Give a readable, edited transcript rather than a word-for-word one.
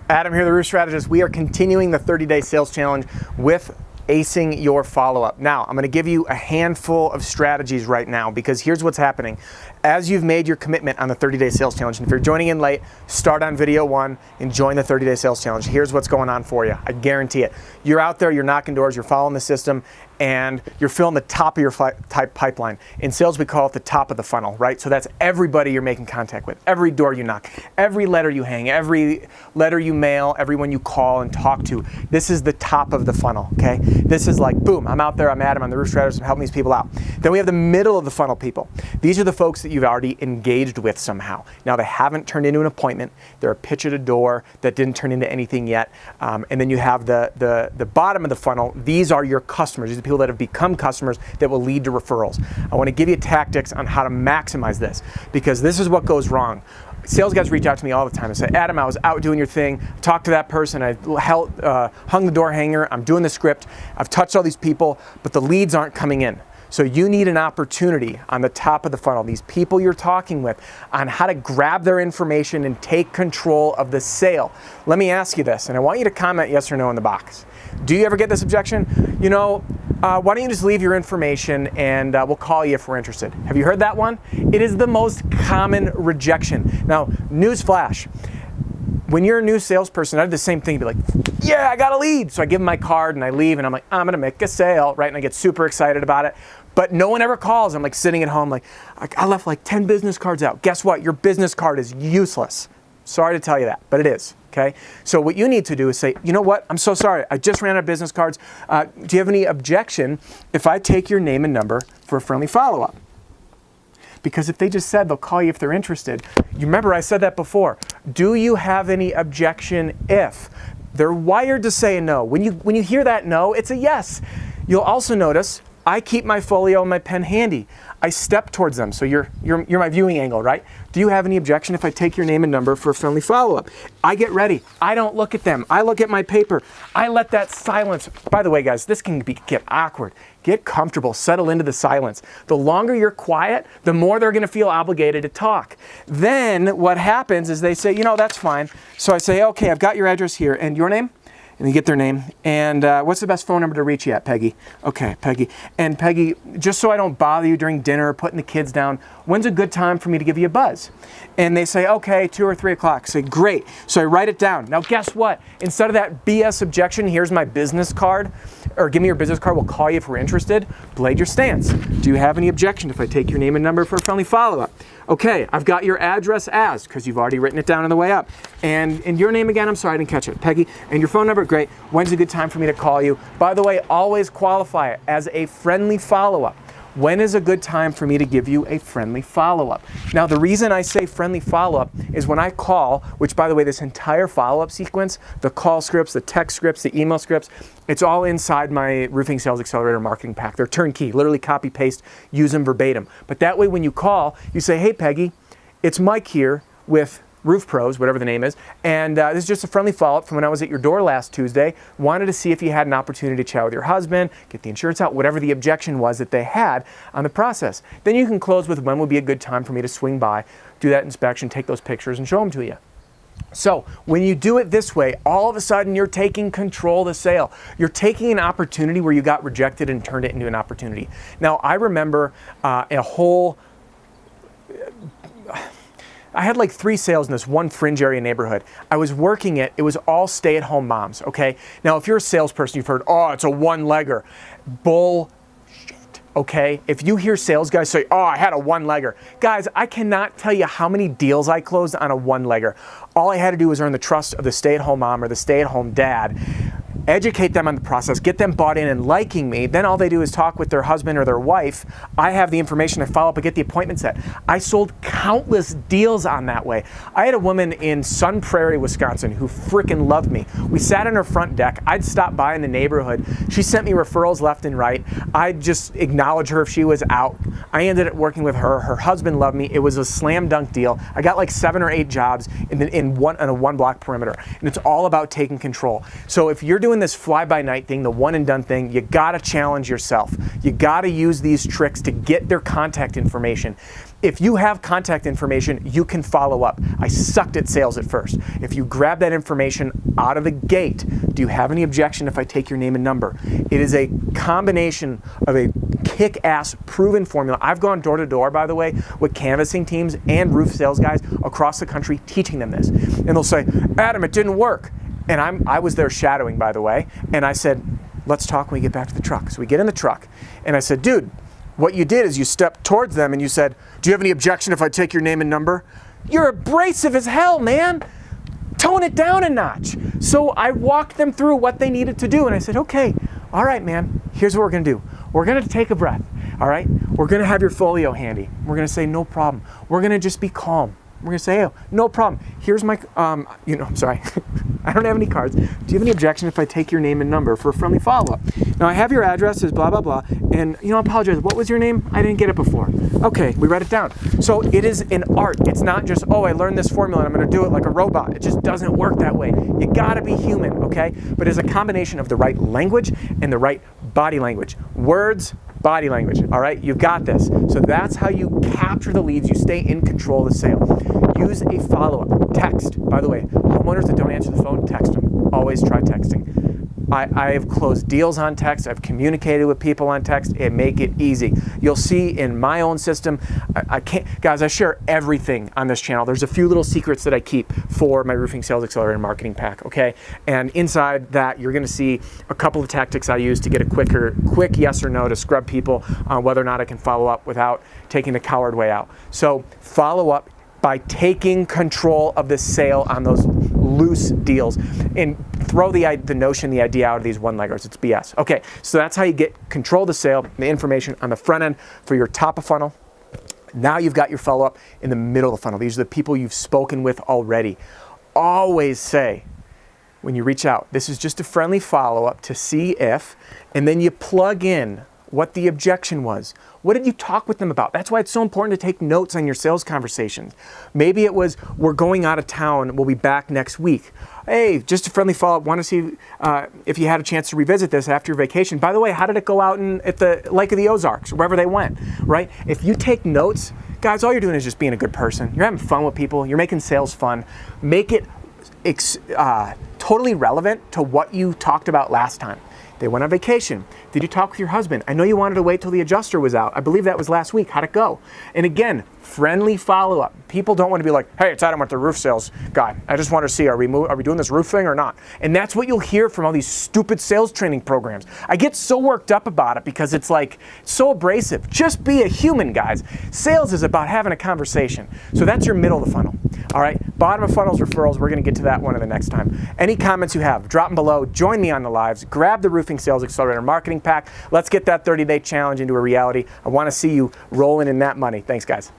Adam here, the Roof Strategist. We are continuing the 30-day sales challenge with acing your follow-up. Now, I'm going to give you a handful of strategies right now because here's what's happening. As you've made your commitment on the 30-day sales challenge, and if you're joining in late, start on video 1 and join the 30-day sales challenge. Here's what's going on for you. I guarantee it. You're out there, you're knocking doors, you're following the system, and you're filling the top of your type pipeline. In sales, we call it the top of the funnel, right? So that's everybody you're making contact with, every door you knock, every letter you hang, every letter you mail, everyone you call and talk to. This is the top of the funnel, okay? This is like, boom, I'm out there, I'm Adam, I'm the Roof Strategist, I'm helping these people out. Then we have the middle of the funnel people. These are the folks that you've already engaged with somehow. Now, they haven't turned into an appointment. They're a pitch at a door that didn't turn into anything yet. And then you have the bottom of the funnel. These are your customers. These are people that have become customers that will lead to referrals. I want to give you tactics on how to maximize this because this is what goes wrong. Sales guys reach out to me all the time and say, Adam, I was out doing your thing, talked to that person, I hung the door hanger, I'm doing the script, I've touched all these people, but the leads aren't coming in. So you need an opportunity on the top of the funnel, these people you're talking with, on how to grab their information and take control of the sale. Let me ask you this, and I want you to comment yes or no in the box. Do you ever get this objection? You know, why don't you just leave your information and we'll call you if we're interested. Have you heard that one? It is the most common rejection. Now, newsflash. When you're a new salesperson, I do the same thing. You'd be like, yeah, I got a lead. So I give them my card and I leave and I'm like, I'm gonna make a sale, right? And I get super excited about it. But no one ever calls. I'm like sitting at home like, I left like 10 business cards out. Guess what? Your business card is useless. Sorry to tell you that, but it is, okay? So what you need to do is say, you know what? I'm so sorry. I just ran out of business cards. Do you have any objection if I take your name and number for a friendly follow-up? Because if they just said they'll call you if they're interested, you remember I said that before. Do you have any objection if? They're wired to say no. When you hear that no, it's a yes. You'll also notice I keep my folio and my pen handy. I step towards them, so you're my viewing angle, right? Do you have any objection if I take your name and number for a friendly follow-up? I get ready. I don't look at them. I look at my paper. I let that silence. By the way, guys, this can get awkward. Get comfortable. Settle into the silence. The longer you're quiet, the more they're going to feel obligated to talk. Then what happens is they say, you know, that's fine. So I say, okay, I've got your address here. And your name? And you get their name. And what's the best phone number to reach you at, Peggy? Okay, Peggy. And Peggy, just so I don't bother you during dinner, putting the kids down, when's a good time for me to give you a buzz? And they say, okay, 2 or 3 o'clock. I say, great. So I write it down. Now guess what? Instead of that BS objection, here's my business card, or give me your business card, we'll call you if we're interested. Blade your stance. Do you have any objection if I take your name and number for a friendly follow-up? Okay, I've got your address as, because you've already written it down on the way up. And your name again, I'm sorry, I didn't catch it. Peggy, and your phone number, great. When's a good time for me to call you? By the way, always qualify it as a friendly follow-up. When is a good time for me to give you a friendly follow-up? Now, the reason I say friendly follow-up is when I call, which by the way, this entire follow-up sequence, the call scripts, the text scripts, the email scripts, it's all inside my Roofing Sales Accelerator marketing pack. They're turnkey, literally copy, paste, use them verbatim. But that way, when you call, you say, hey, Peggy, it's Mike here with Roof Pros, whatever the name is, and this is just a friendly follow-up from when I was at your door last Tuesday. Wanted to see if you had an opportunity to chat with your husband, get the insurance out, whatever the objection was that they had on the process. Then you can close with when would be a good time for me to swing by, do that inspection, take those pictures, and show them to you. So when you do it this way, all of a sudden you're taking control of the sale. You're taking an opportunity where you got rejected and turned it into an opportunity. Now, I remember I had like 3 sales in this one fringe area neighborhood. I was working it. It was all stay-at-home moms, okay? Now, if you're a salesperson, you've heard, oh, it's a one-legger. Bullshit, okay? If you hear sales guys say, oh, I had a one-legger. Guys, I cannot tell you how many deals I closed on a one-legger. All I had to do was earn the trust of the stay-at-home mom or the stay-at-home dad, educate them on the process, get them bought in and liking me. Then all they do is talk with their husband or their wife. I have the information, I follow up, I get the appointment set. I sold countless deals on that way. I had a woman in Sun Prairie, Wisconsin who freaking loved me. We sat on her front deck. I'd stop by in the neighborhood. She sent me referrals left and right. I'd just acknowledge her if she was out. I ended up working with her. Her husband loved me. It was a slam dunk deal. I got like 7 or 8 jobs in a 1-block perimeter. And it's all about taking control. So if you're doing this fly-by-night thing, the one and done thing, you gotta challenge yourself. You gotta use these tricks to get their contact information. If you have contact information, you can follow up. I sucked at sales at first. If you grab that information out of the gate, do you have any objection if I take your name and number? It is a combination of a kick-ass proven formula. I've gone door to door, by the way, with canvassing teams and roof sales guys across the country teaching them this. And they'll say, Adam, it didn't work. And I was there shadowing, by the way, and I said, let's talk when we get back to the truck. So we get in the truck, and I said, dude, what you did is you stepped towards them and you said, do you have any objection if I take your name and number? You're abrasive as hell, man. Tone it down a notch. So I walked them through what they needed to do, and I said, okay, all right, man, here's what we're gonna do. We're gonna take a breath, all right? We're gonna have your folio handy. We're gonna say, no problem. We're gonna just be calm. We're gonna say, oh, no problem. Here's my, I'm sorry. I don't have any cards. Do you have any objection if I take your name and number for a friendly follow-up? Now I have your address, is blah, blah, blah. And I apologize, what was your name? I didn't get it before. Okay, we write it down. So it is an art. It's not just, oh, I learned this formula and I'm gonna do it like a robot. It just doesn't work that way. You gotta be human, okay? But it's a combination of the right language and the right body language. Words, body language, all right? You've got this. So that's how you capture the leads. You stay in control of the sale. Use a follow-up. Text. By the way, homeowners that don't answer the phone, text them. Always try texting. I have closed deals on text. I've communicated with people on text. It make it easy. You'll see in my own system, guys, I share everything on this channel. There's a few little secrets that I keep for my Roofing Sales Accelerator Marketing Pack, okay? And inside that, you're gonna see a couple of tactics I use to get a quick yes or no to scrub people on whether or not I can follow up without taking the coward way out. So follow up by taking control of the sale on those loose deals, and throw the notion, the idea out of these one-leggers. It's BS. Okay, so that's how you get control of the sale, the information on the front end for your top of funnel. Now you've got your follow-up in the middle of the funnel. These are the people you've spoken with already. Always say, when you reach out, this is just a friendly follow-up to see if, and then you plug in what the objection was. What did you talk with them about? That's why it's so important to take notes on your sales conversations. Maybe it was, we're going out of town, we'll be back next week. Hey, just a friendly follow-up, want to see if you had a chance to revisit this after your vacation. By the way, how did it go out at the Lake of the Ozarks, wherever they went, right? If you take notes, guys, all you're doing is just being a good person. You're having fun with people, you're making sales fun. Make it totally relevant to what you talked about last time. They went on vacation. Did you talk with your husband? I know you wanted to wait till the adjuster was out. I believe that was last week. How'd it go? And again, friendly follow-up. People don't want to be like, hey, it's Adam with the roof sales guy. I just want to see, are we doing this roof thing or not? And that's what you'll hear from all these stupid sales training programs. I get so worked up about it because it's like so abrasive. Just be a human, guys. Sales is about having a conversation. So that's your middle of the funnel. All right, bottom of funnels, referrals. We're going to get to that one in the next time. Any comments you have, drop them below. Join me on the lives. Grab the Roofing Sales Accelerator Marketing Pack. Let's get that 30-day challenge into a reality. I want to see you rolling in that money. Thanks, guys.